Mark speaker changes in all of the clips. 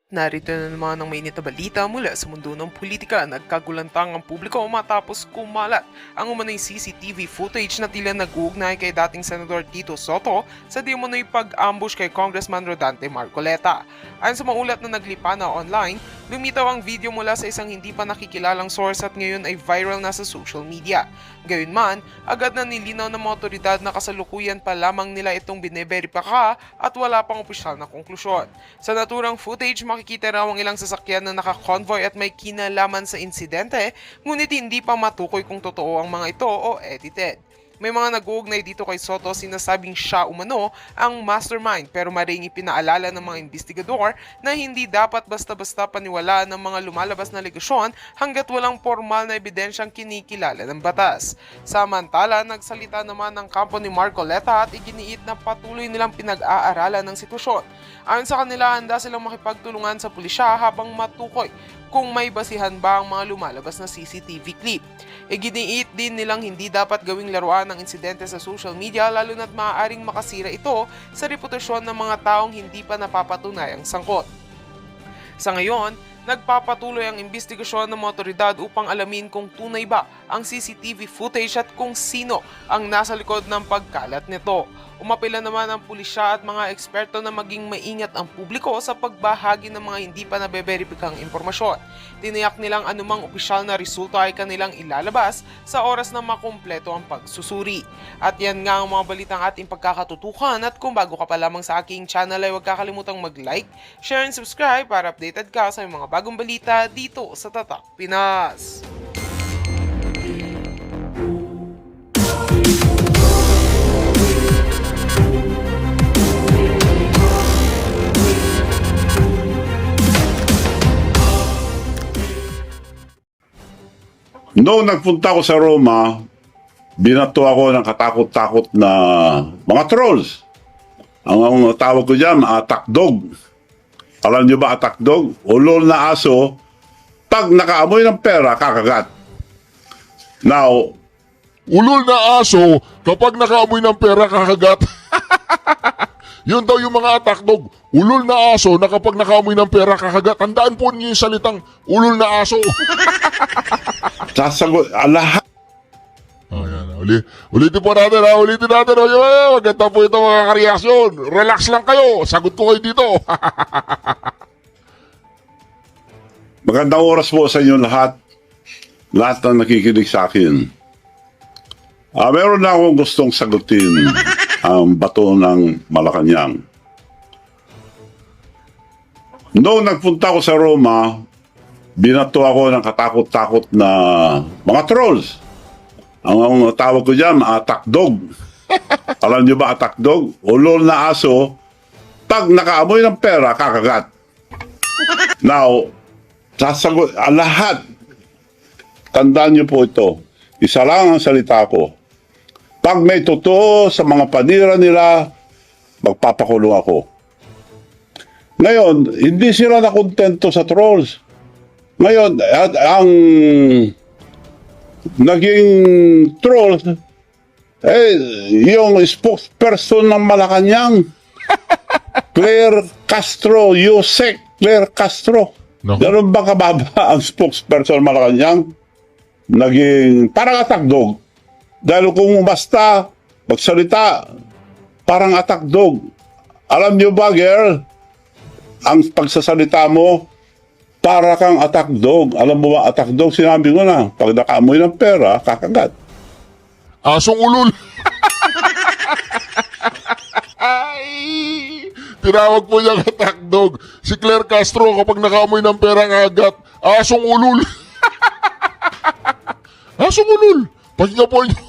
Speaker 1: Narito na naman ang mainit na balita mula sa mundo ng politika. Nagkagulantang ang publiko matapos kumalat ang umano'y CCTV footage na tila nag-uugnay kay dating Senador Tito Soto sa di umano'y pag-ambush kay Congressman Rodante Marcoleta. Ayon sa maulat na naglipana online, lumitaw ang video mula sa isang hindi pa nakikilalang source at ngayon ay viral na sa social media. Gayunman, agad na nilinaw ng mga otoridad na kasalukuyan pa lamang nila itong bineberipaka at wala pang opisyal na konklusyon. Sa naturang footage, makikita raw ang ilang sasakyan na naka-convoy at may kinalaman sa insidente, ngunit hindi pa matukoy kung totoo ang mga ito o edited. May mga nag-uugnay dito kay Soto sinasabing siya umano ang mastermind, pero maring ipinaalala ng mga investigador na hindi dapat basta-basta paniwalaan ng mga lumalabas na alegasyon hanggat walang formal na ebidensyang kinikilala ng batas. Samantala, nagsalita naman ng kampo ni Marcoleta at iginiit na patuloy nilang pinag-aaralan ng sitwasyon. Ayon sa kanila, handa silang makipagtulungan sa pulisya habang matukoy kung may basihan ba ang mga lumalabas na CCTV clip. Iginiit din nilang hindi dapat gawing laruan ng insidente sa social media, lalo na't maaaring makasira ito sa reputasyon ng mga taong hindi pa napapatunayang sangkot. Sa ngayon, nagpapatuloy ang investigasyon ng mga otoridad upang alamin kung tunay ba ang CCTV footage at kung sino ang nasa likod ng pagkalat nito. Umapela naman ang pulisya at mga eksperto na maging maingat ang publiko sa pagbahagi ng mga hindi pa nabeberipikang impormasyon. Tiniyak nilang anumang opisyal na resulta ay kanilang ilalabas sa oras na makumpleto ang pagsusuri. At yan nga ang mga balitang ating pagkakatutukan, at kung bago ka pa lamang sa aking channel ay huwag kakalimutang mag-like, share and subscribe para updated ka sa mga bagong balita dito sa Tatak Pinas.
Speaker 2: Noong nagpunta ako sa Roma, binato ako ng katakot-takot na mga trolls. Ang tawag ko dyan, attack dog. Alam nyo ba attack dog? Ulol na aso, pag nakaamoy ng pera, kakagat. Now,
Speaker 3: Ulol na aso, kapag nakaamoy ng pera kakagat. Yun daw yung mga attack dog. Ulol na aso na kapag nakaamoy ng pera kakagat. Tandaan po niyo yung salitang ulol na aso.
Speaker 2: sasagot, lahat.
Speaker 3: Ayan, ulitin po natin ha, ulitin natin. Maganda po ito mga kareaksyon. Relax lang kayo, sagot ko kayo dito.
Speaker 2: Magandang oras po sa inyo lahat. Lahat na nakikinig sa akin. Meron na akong gustong sagutin ang bato ng Malacanang. Noong nagpunta ako sa Roma, binato ako ng katakot-takot na mga trolls. Ang tawag ko dyan, attack dog. Alam nyo ba attack dog? Ulol na aso, pag nakaamoy ng pera, kakagat. Now, sasagot, lahat, tandaan nyo po ito, isa lang ang salita ko. Pag may totoo sa mga panira nila, magpapakulong ako. Ngayon, hindi sila nakontento sa trolls. Ngayon, ang naging trolls, yung spokesperson ng Malacanang, Claire Castro, Yusek Claire Castro.
Speaker 3: No.
Speaker 2: Ganun ba kababa ang spokesperson ng Malacanang? Naging parang attack dog. Dahil kung basta magsalita, parang attack dog. Alam nyo ba, girl, ang pagsasalita mo, para kang attack dog. Alam mo ba, attack dog, sinabi ko na, pag nakaamoy ng pera, kakagat.
Speaker 3: Asong ulol. Ay, tinawag po niyang attack dog. Si Claire Castro kapag nakaamoy ng pera kakagat. Asong ulol. Asong ulol. Pakinggan po niyo.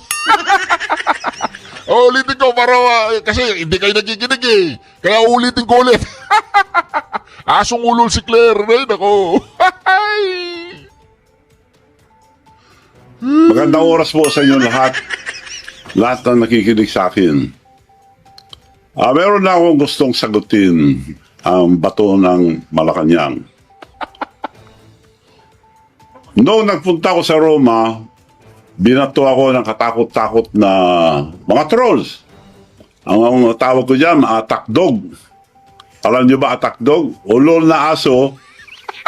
Speaker 3: Ulitin ko para kasi hindi kayo nakikinig eh. Kaya ulitin ko ulit. Asong ulol si Claire. Ay, nako.
Speaker 2: Magandang oras po sa inyo lahat. Lahat na nakikinig sa akin. Meron na akong gustong sagutin ang bato ng Malacanang. Noong nagpunta ako sa Roma, binato ako ng katakot-takot na mga trolls. Ang tawag ko dyan, attack dog. Alam niyo ba, attack dog? Ulol na aso,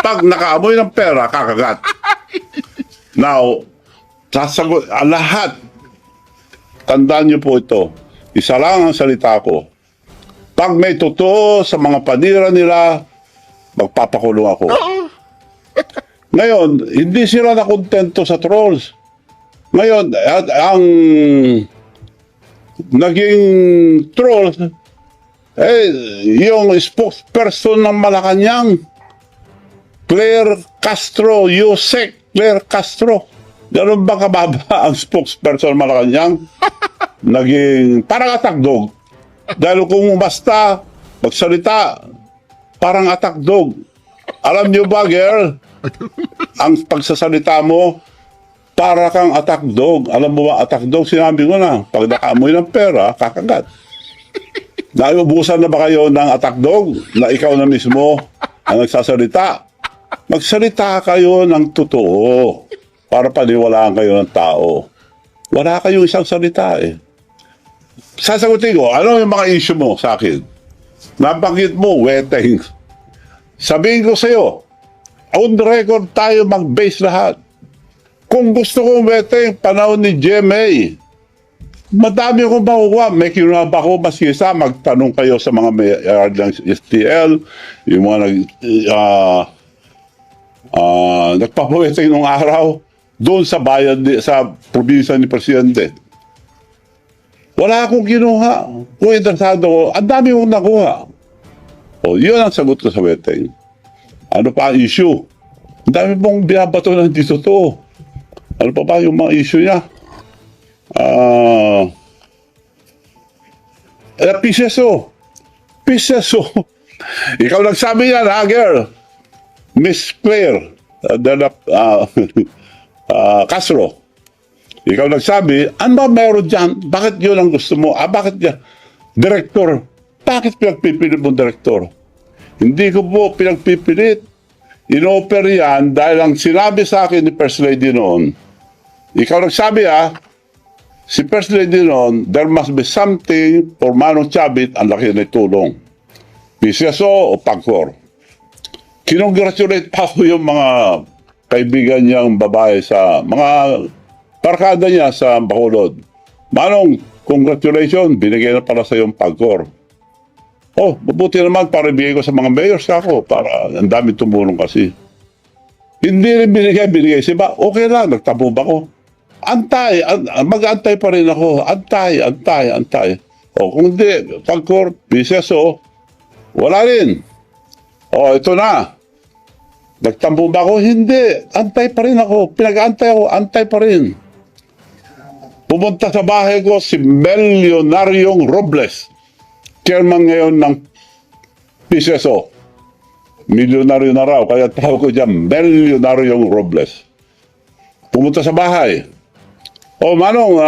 Speaker 2: pag nakaamoy ng pera, kakagat. Now, sasagot, lahat, tandaan niyo po ito, isa lang ang salita ko. Pag may totoo sa mga panira nila, magpapakulong ako. Ngayon, hindi sila nakontento sa trolls. Ngayon, ang naging trolls, yung spokesperson ng Malacanang, Claire Castro, Yusek Claire Castro. Ganun ba kababa ang spokesperson ng Malacanang? Naging parang attack dog. Dahil kung basta magsalita, parang attack dog. Alam niyo ba, girl? Ang pagsasalita mo, para kang attack dog. Alam mo ba, attack dog, sinabi ko na, pag nakaamoy ng pera, kakagat. Naubusan na ba kayo ng attack dog na ikaw na mismo ang nagsasalita? Magsalita kayo ng totoo para paniwalaan kayo ng tao. Wala kayong isang salita eh. Sasagutin ko, ano yung mga issue mo sa akin? Nabanggit mo, wedding. Sabihin ko sa'yo, on the record tayo mag-base lahat. Kung gusto kong wedding, panahon ni GMA, madami akong makukuha. May kinunab ako, mas isa, magtanong kayo sa mga may ng STL, yung mga nagpapaweting nung araw, doon sa bayan, sa probinsya ni Presidente. Wala akong kinuha. Kung interesado ko, ang dami kong nakuha. O, yun ang sagot ko sa wedding. Ano pa ang issue? Ang dami pong binabato na hindi totoo. Ano pa ba yung mga issue niya? PCSO. PCSO. Ikaw nagsabi yan, ha, girl? Miss Claire Castro. Ikaw nagsabi, ano ba meron dyan? Bakit yun ang gusto mo? Bakit yan? Direktor. Bakit pinagpipilit mo direktor? Hindi ko po pinagpipilit. In-offer yan dahil ang sinabi sa akin ni First Lady noon, ikaw nagsabi si First Lady noon, there must be something for Manong Chavit ang laki na tulong. PCSO o PAGCOR. Kinongratulate pa ko yung mga kaibigan niyang babae sa mga parkada niya sa Bacolod. Manong, congratulations, binigay na pala sa yung PAGCOR. Oh, mabuti naman para ibigay ko sa mga mayors ako para ang dami tumulong kasi. Hindi rin binigay siya. Okay lang, nagtapo ba ko? Antay, mag-antay pa rin ako. Antay. O kung hindi, PAGCOR, PCSO, wala rin. O, ito na. Nagtampo ba ako? Hindi. Antay pa rin ako. Pinag-antay ako, antay pa rin. Pumunta sa bahay ko si Milyonaryong Robles. Chairman ngayon ng PCSO. Milyonaryo na raw, kaya tawag ko dyan, Milyonaryong Robles. Pumunta sa bahay. O Manong,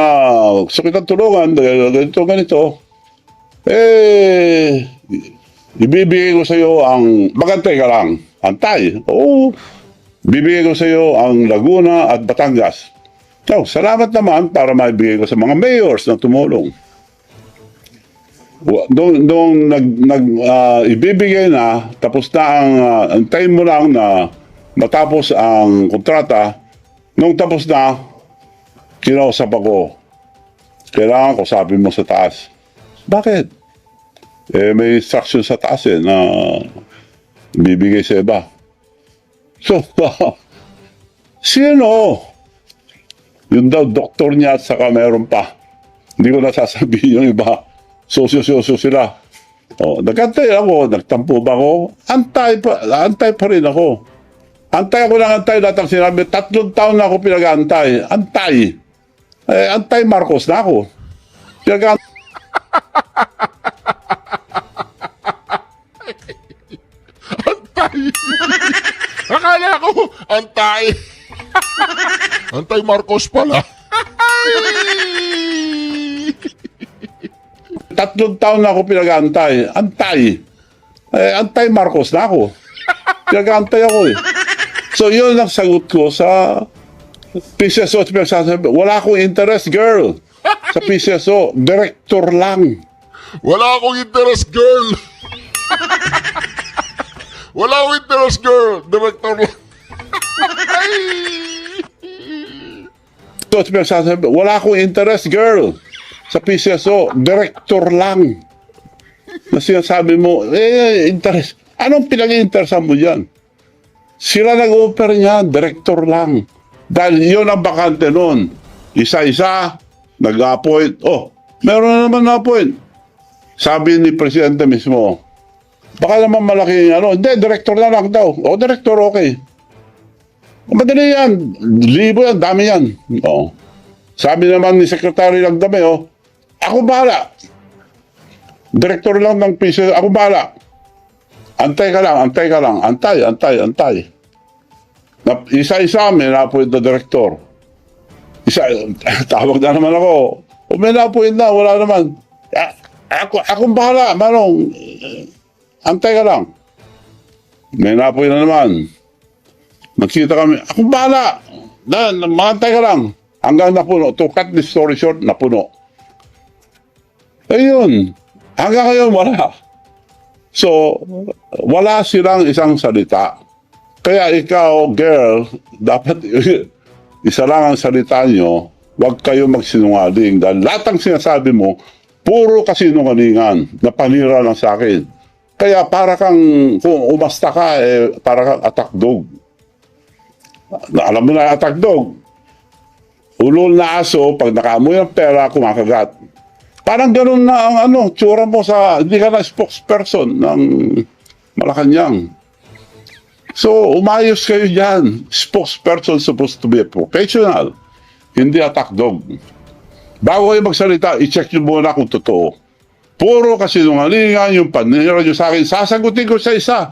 Speaker 2: gusto kitang tulungan, ganito. Ibibigay ko sa iyo ang, magantay ka lang, antay. Oo, bibigay ko sa iyo ang Laguna at Batangas. So, salamat naman para maibigay ko sa mga mayors na tumulong. Nung ibibigay na, tapos na ang time mo lang na matapos ang kontrata, nung tapos na, kinausap ako. Kailangan ko sabi mo sa taas. Bakit? May instruction sa taas na bibigay sa iba. So, sino? Yun daw, doktor niya at saka meron pa. Hindi ko nasasabihin yung iba. Sosyo-sosyo sila. O, nagantay ako, nagtampo ba ako? Antay pa rin ako. Antay ako ng antay, lahat ang sinabi, 3 taon na ako pinag-antay. Antay. Antay Marcos na ako. Pinag-antay.
Speaker 3: Antay. Akala ko, antay. Antay Marcos pala.
Speaker 2: 3 taon na ako pinag-antay. Antay. Antay Marcos na ako. Pinag-antay ako eh. So yun ang sagot ko sa PCSO. Wala akong interest, girl. Sa PCSO. Director lang.
Speaker 3: Wala akong interest, girl. Wala akong interest, girl. Director lang. Ay!
Speaker 2: So, sasabi, wala akong interest, girl, sa PCSO. Director lang. Na sinasabi mo, interest. Anong pinag-interesan mo dyan? Sila nag-offer niya, director lang. Dahil yun ang bakante nun. Isa-isa, nag-appoint. Oh, meron na naman na-appoint. Sabi ni Presidente mismo, baka naman malaki, hindi, director na lang daw. O, director, okay. Madali yan. Libo yan, dami yan. Oh. Sabi naman ni Secretary Lagdame, ako bahala. Director lang ng PCSO, ako bahala. Antay ka lang. Antay. Isa-isa, may na-appoint na director. Tawag na naman ako. O may na-appoint na, wala naman. Akong bahala, Manong. Antay ka lang. May na-appoint na naman. Nagkita kami, akong bahala. Mangantay ka lang. Hanggang napuno. To cut the story short, napuno. Ayun. Hanggang ngayon, wala. So, wala silang isang salita. Kaya ikaw, girl, dapat isa lang ang salita nyo, huwag kayo magsinungaling. Dahil lahat ng sinasabi mo, puro kasinungalingan na panira lang sa akin. Kaya para kang, kung umasta ka, para kang attack dog. Alam mo na attack dog. Ulol na aso, pag nakaamoy ng pera, kumakagat. Parang ganun na ang tsura mo sa, hindi ka na spokesperson ng Malacanang. So, umayos kayo dyan. Spokesperson supposed to be professional, hindi attack dog. Bago kayo magsalita, i-check nyo muna kung totoo. Puro kasinungalingan yung panira nyo sa akin. Sasagutin ko sa isa.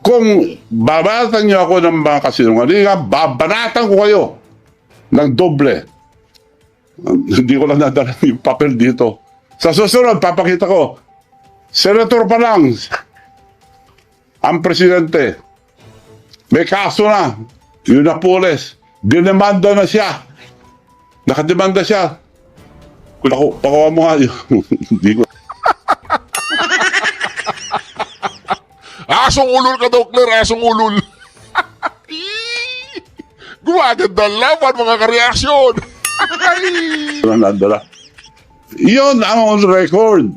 Speaker 2: Kung babanatan nyo ako ng mga kasinungalingan, babanatan ko kayo ng doble. Hindi ko lang nadala yung papel dito. Sa susunod, papakita ko. Senator pa lang ang presidente. May kaso na. Yun na pulis. Dinemanda na siya. Nakademanda siya. Pakuha mo nga yun. Hindi ko.
Speaker 3: Asong ulol ka daw, Claire. Asong ulol. Gumaganda laban, mga kareaksyon.
Speaker 2: Nadala. Yun ang on record.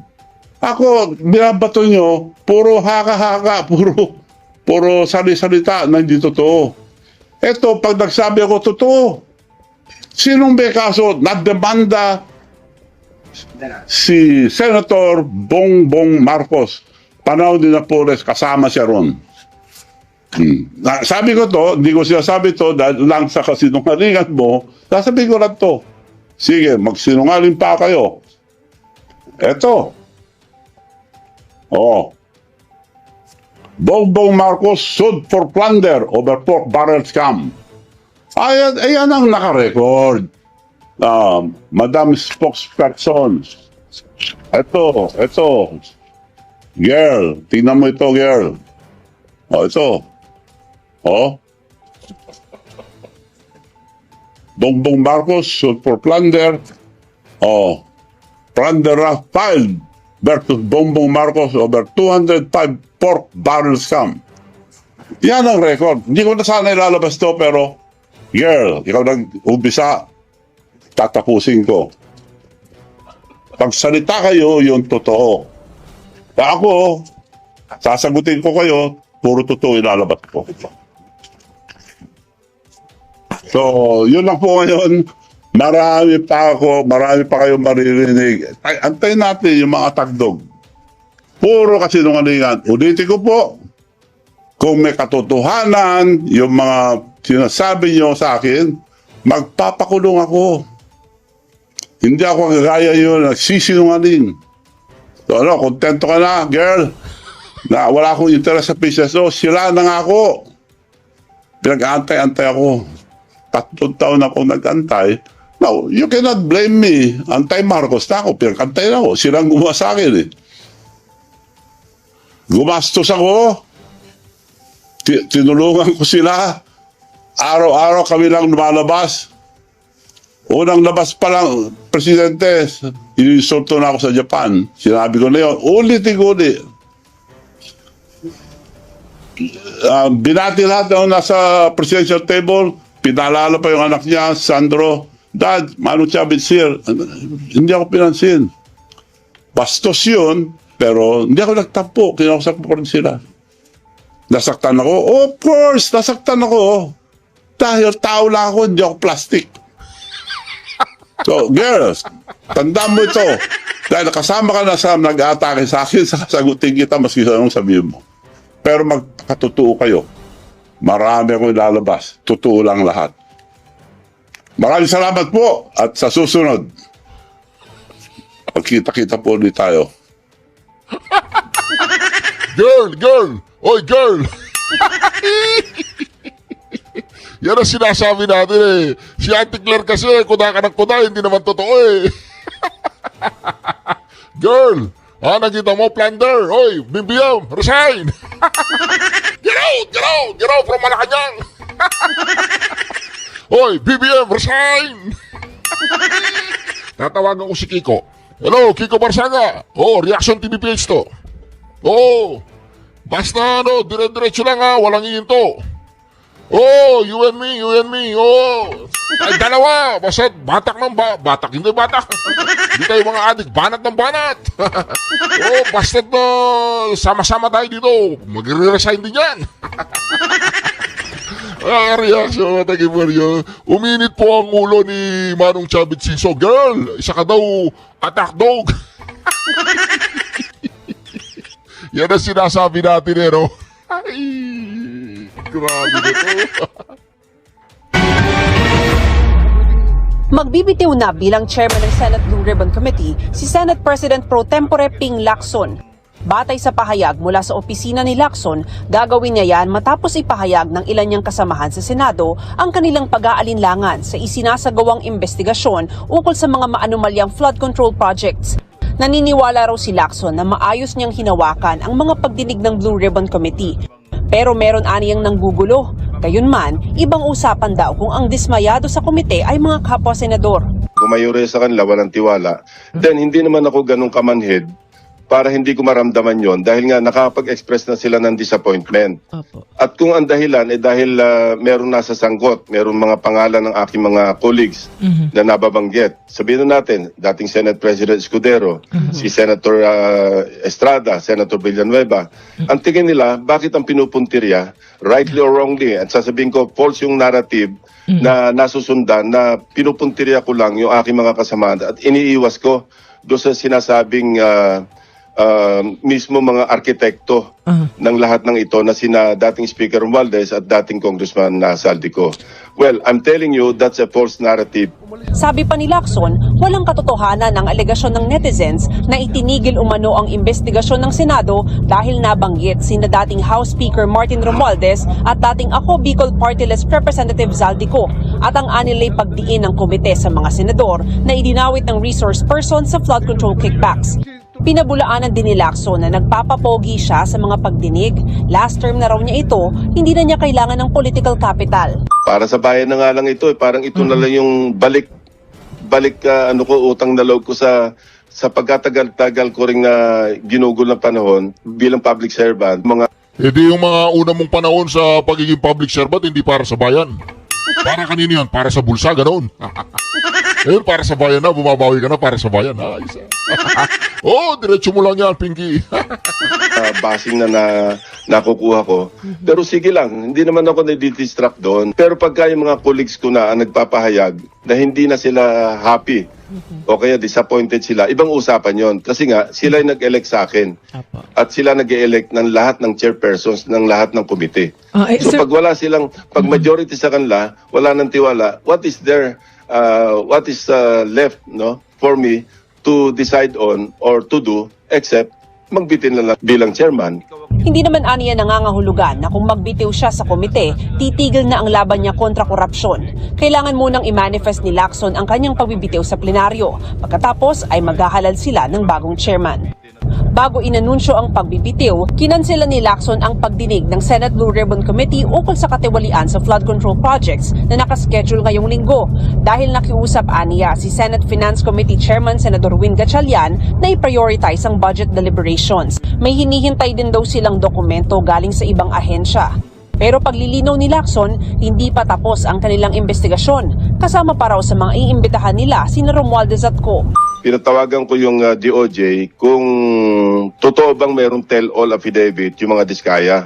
Speaker 2: Ako, binabato nyo, puro haka-haka, puro sali-salita na hindi totoo. Eto, pag nagsabi ako, totoo. Sinong may kaso? Nademanda si Senator Bongbong Marcos. Panahon din na Pores, kasama siya ron. Sabi ko to, hindi ko sinasabi to dahil lang sa kasinungalingan mo, sasabihin ko lang to. Sige, magsinungaling pa kayo. Eto. Bongbong Marcos sued for plunder over pork barrel scam. Ayan ang nakarecord. Madam Spokesperson. Eto. Girl, tingnan mo ito, girl. Ito. Bongbong Marcos sued for plunder. Plunder filed versus Bongbong Marcos over 205 pork barrel scam. Yan ang record. Hindi ko na sana ilalabas to, pero girl, ikaw nag-umpisa, tatapusin ko. Pagsalita kayo, yung totoo. Ako, sasagutin ko kayo, puro totoo ilalabas ko. So, yun lang po ngayon. Marami pa kayong maririnig. Antayin natin yung mga tagdog. Puro kasinungalingan. Ulitin ko po, kung may katotohanan, yung mga sinasabi nyo sa akin, magpapakulong ako. Hindi ako gagaya yun, nagsisinungaling. So kontento ka na, girl, na wala akong interest sa PCSO, sila na nga ako. Pinag-antay-antay ako. 3 taon ako nag-antay. Now, you cannot blame me. Antay Marcos na ako, pinag-antay na ako. Silang gumawa sa akin Gumastos ako. Tinulungan ko sila. Araw-araw kami lang lumalabas. Unang labas pa lang, Presidente, inisulto na ako sa Japan. Sinabi ko na yun, ulit. binati lahat na nasa presidential table, pinalala pa yung anak niya, Sandro, Dad, Manong Chavez here. Hindi ako pinansin. Bastos yun, pero hindi ako nagtampo. Kinausap ko pa rin sila. Nasaktan ako? Of course, nasaktan ako. Dahil tao lang ako, hindi ako plastic. So, girls, tandaan mo ito. Dahil nakasama ka na sa nag-aatake sa akin, sasagutin kita maski sa anong sabihin mo. Pero magkatotoo kayo. Marami akong ilalabas. Totoo lang lahat. Maraming salamat po. At sa susunod, pagkita-kita po ulit tayo.
Speaker 3: Girl! Oy, girl! Yan ang sinasabi natin eh. Si Auntie Claire kasi, kuda ka ng kuda, hindi naman totoo eh. Girl! Nakita mo, plunder! Oy, BBM, resign! Get out from Malacanang! Oy, BBM, resign! Tatawagan ko si Kiko. Hello, Kiko Barsaga. Reaction TV page to. Basta dire-diretso lang ha, walang iinto. You and me. Ay, dalawa. Basta batak ng batak, hindi batak. Hindi tayo mga adik, banat ng banat. Basta sama-sama tayo dito. Magre-resign din yan. Reaction, tagibaryo. Uminit po ang ulo ni Manong Chavez Siso. Girl, isa ka daw attack dog. Yan ang sinasabi natin eh, no? Ay, grabe na to.
Speaker 4: Magbibitiw na bilang chairman ng Senate Blue Ribbon Committee si Senate President Pro Tempore Ping Lacson. Batay sa pahayag mula sa opisina ni Lacson, gagawin niya yan matapos ipahayag ng ilan niyang kasamahan sa Senado ang kanilang pag-aalinlangan sa isinasagawang investigasyon ukol sa mga maanumalyang flood control projects. Naniniwala raw si Lacson na maayos niyang hinawakan ang mga pagdinig ng Blue Ribbon Committee. Pero meron aniyang nanggugulo. Gayunman, ibang usapan daw kung ang dismayado sa komite ay mga kapwa-senador.
Speaker 5: Kung mayroon sa kanila walang tiwala, then hindi naman ako ganun kamanhid para hindi ko maramdaman yon dahil nga nakapag-express na sila ng disappointment. Opo. At kung ang dahilan ay dahil meron nasa sangkot, meron mga pangalan ng aking mga colleagues na nababanggit. Sabihin na natin, dating Senate President Escudero, si Senator Estrada, Senator Villanueva. Ang tingin nila, bakit ang pinupuntirya, rightly or wrongly, at sasabihin ko, false yung narrative na nasusundan na pinupuntirya ko lang yung aking mga kasama at iniiwas ko doon sa sinasabing mismo mga arkitekto ng lahat ng ito na sina dating Speaker Romualdez at dating Congressman Saldico. Well, I'm telling you, that's a false narrative.
Speaker 4: Sabi pa ni Lacson, walang katotohanan ang alegasyon ng netizens na itinigil umano ang investigasyon ng Senado dahil nabanggit sina dating House Speaker Martin Romualdez at dating Ako Bicol Party List Representative Zaldico at ang anilay pagdiin ng komite sa mga senador na idinawit ng resource person sa flood control kickbacks. Pinabulaanan din ni Lacson na nagpapapogi siya sa mga pagdinig. Last term na raw niya ito, hindi na niya kailangan ng political capital.
Speaker 5: Para sa bayan na nga lang ito, parang ito na lang yung balik utang na loob ko sa pagkatagal-tagal ko ring ginugol na panahon bilang public servant.
Speaker 3: Hindi yung mga una mong panahon sa pagiging public servant, hindi para sa bayan. Para kanino yan? Para sa bulsa, ganoon. Ayun, para sa bayan na, bumabawi ka na para sa bayan. Diretso mo lang yan, Pinky.
Speaker 5: Basing na nakukuha ko. Pero sige lang, hindi naman ako nadidistract doon. Pero pagka yung mga colleagues ko na ang nagpapahayag na hindi na sila happy o kaya disappointed sila, ibang usapan yon. Kasi nga, sila yung nag-elect sa akin. At sila nag-elect ng lahat ng chairpersons ng lahat ng komite. So pag wala silang, pag majority sa kanila, wala nang tiwala, what is left for me to decide on or to do except magbitin lang bilang chairman.
Speaker 4: Hindi naman aniya nangangahulugan na kung magbitiw siya sa komite, titigil na ang laban niya kontra korupsyon. Kailangan munang i-manifest ni Lacson ang kanyang pagbibitiw sa plenaryo. Pagkatapos ay maghahalal sila ng bagong chairman. Bago inanunsyo ang pagbibitiw, kinansela ni Lacson ang pagdinig ng Senate Blue Ribbon Committee ukol sa katiwalian sa flood control projects na nakaschedule ngayong linggo dahil nakiusap aniya si Senate Finance Committee Chairman Senador Win Gatchalian na i-prioritize ang budget deliberations. May hinihintay din daw silang dokumento galing sa ibang ahensya. Pero paglilinaw ni Lacson, hindi pa tapos ang kanilang investigasyon. Kasama pa raw sa mga iimbitahan nila sina Romualdez at Co.
Speaker 5: Pinatawagan ko yung DOJ kung totoo bang merong tell-all affidavit yung mga diskaya.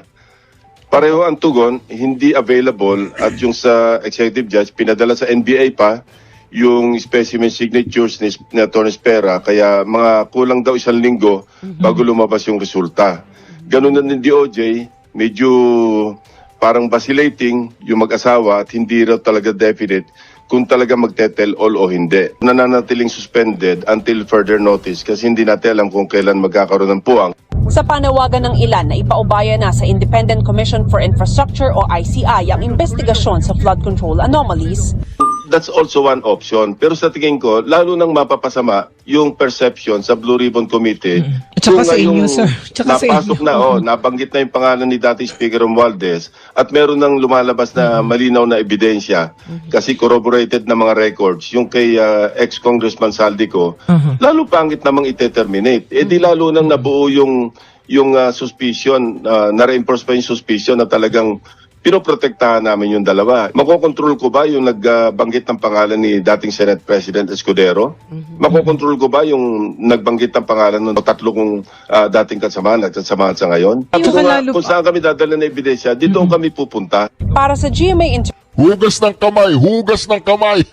Speaker 5: Pareho ang tugon, hindi available at yung sa executive judge, pinadala sa NBI pa yung specimen signatures ni Atty. Spera, kaya mga kulang daw 1 linggo bago lumabas yung resulta. Ganun na ng DOJ, medyo parang vacillating yung mag-asawa at hindi raw talaga definite kung talaga magte-tell all o hindi. Nananatiling suspended until further notice kasi hindi natin alam kung kailan magkakaroon ng puwang.
Speaker 4: Sa panawagan ng ilan na ipaubaya na sa Independent Commission for Infrastructure o ICI ang investigasyon sa flood control anomalies,
Speaker 5: That's also one option. Pero sa tingin ko, lalo nang mapapasama yung perception sa Blue Ribbon Committee.
Speaker 6: At saka
Speaker 5: Kung
Speaker 6: sa inyo,
Speaker 5: ngayong
Speaker 6: sir. Tsaka sa
Speaker 5: napasok
Speaker 6: inyo.
Speaker 5: na, nabanggit na yung pangalan ni dating Speaker Romualdez at meron nang lumalabas na malinaw na ebidensya kasi corroborated na mga records yung kay ex-Congressman Saldico, lalo pangit namang ite-terminate. Eh di lalo nang nabuo yung suspicion, na-reinforce pa yung suspicion na talagang pinoprotektahan namin yung dalawa. Makokontrol ko ba yung nagbanggit ng pangalan ni dating Senate President Escudero? Makokontrol ko ba yung nagbanggit ng pangalan ng 3 kong dating kasamahan at kasamahan sa ngayon?
Speaker 6: Tsaka lalo
Speaker 5: Kung saan kami dadala ng ebidensya, dito kami pupunta.
Speaker 4: para sa GMA
Speaker 3: Hugas ng kamay, hugas ng kamay.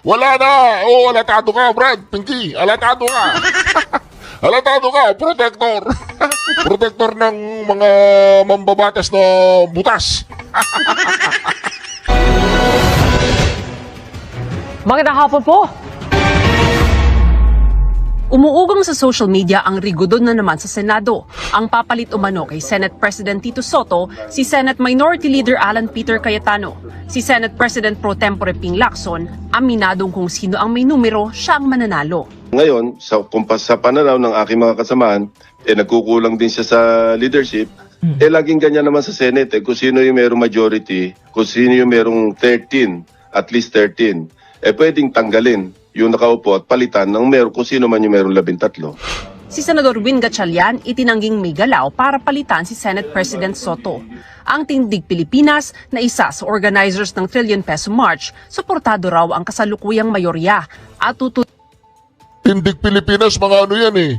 Speaker 3: Wala na. Oh, alatado ka, Brad, Pinky. Alatado ka. Alatado ka, protector. Protector ng mga mambabatas na butas.
Speaker 4: Magandang hapon po! Umuugong sa social media ang rigodon na naman sa Senado. Ang papalit umano kay Senate President Tito Soto, si Senate Minority Leader Alan Peter Cayetano. Si Senate President Pro Tempore Ping Lacson, aminadong kung sino ang may numero, siya ang mananalo.
Speaker 5: Ngayon, sa pananaw ng aking mga kasamahan, nagkukulang din siya sa leadership. Laging ganyan naman sa Senate. Kung sino yung merong majority, kung sino yung merong 13, at least 13, pwedeng tanggalin yung nakaupo at palitan ng kung sino man yung merong 13.
Speaker 4: Si Senador Win Gatchalian itinangging may galaw para palitan si Senate President Soto. Ang Tindig Pilipinas na isa sa organizers ng Trillion Peso March, suportado raw ang kasalukuyang mayorya at
Speaker 3: Tindig Pilipinas, mga ano yan eh.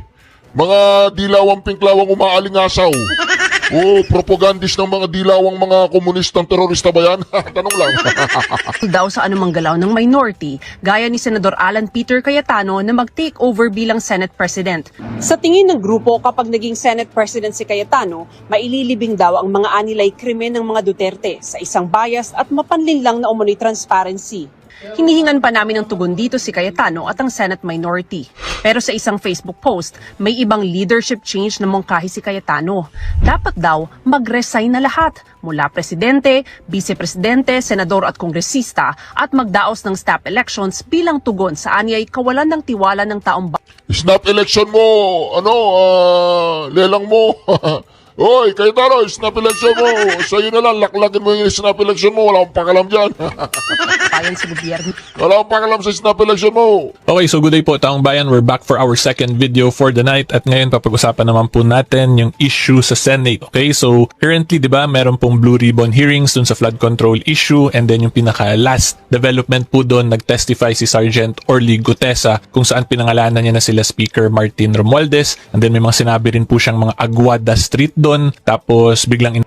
Speaker 3: Mga dilawang pinklawang umaalingasaw. Propagandist ng mga dilawang mga komunistang terorista ba yan? Tanong lang.
Speaker 4: daw sa anumang galaw ng minority, gaya ni Senador Alan Peter Cayetano na mag-take over bilang Senate President. Sa tingin ng grupo, kapag naging Senate President si Cayetano, maililibing daw ang mga anilay krimen ng mga Duterte sa isang bias at mapanlinlang na umano'y transparency. Hinihingan pa namin ng tugon dito si Cayetano at ang Senate minority. Pero sa isang Facebook post, may ibang leadership change na mungkahi si Cayetano. Dapat daw mag-resign na lahat, mula presidente, vice-presidente, senador at kongresista at magdaos ng snap elections bilang tugon sa anyay kawalan ng tiwala ng taong
Speaker 3: Snap election mo, lelang mo. Hoy, Cayetano, snap election mo. Sa'yo na lang, laklakin mo yung snap election mo. Wala akong pakalam dyan.
Speaker 4: bayan sa gobyerno.
Speaker 3: Wala akong pakalam sa snap election mo.
Speaker 7: Okay, so good day po taong bayan. We're back for our second video for the night at ngayon papag-usapan naman po natin yung issue sa Senate. Okay, so currently, di ba, meron pong Blue Ribbon hearings dun sa flood control issue and then yung pinaka-last development po dun, nag-testify si Sergeant Orly Gutesa kung saan pinangalanan niya na sila Speaker Martin Romualdez and then may mga sinabi rin po siyang mga Aguada Street doon tapos biglang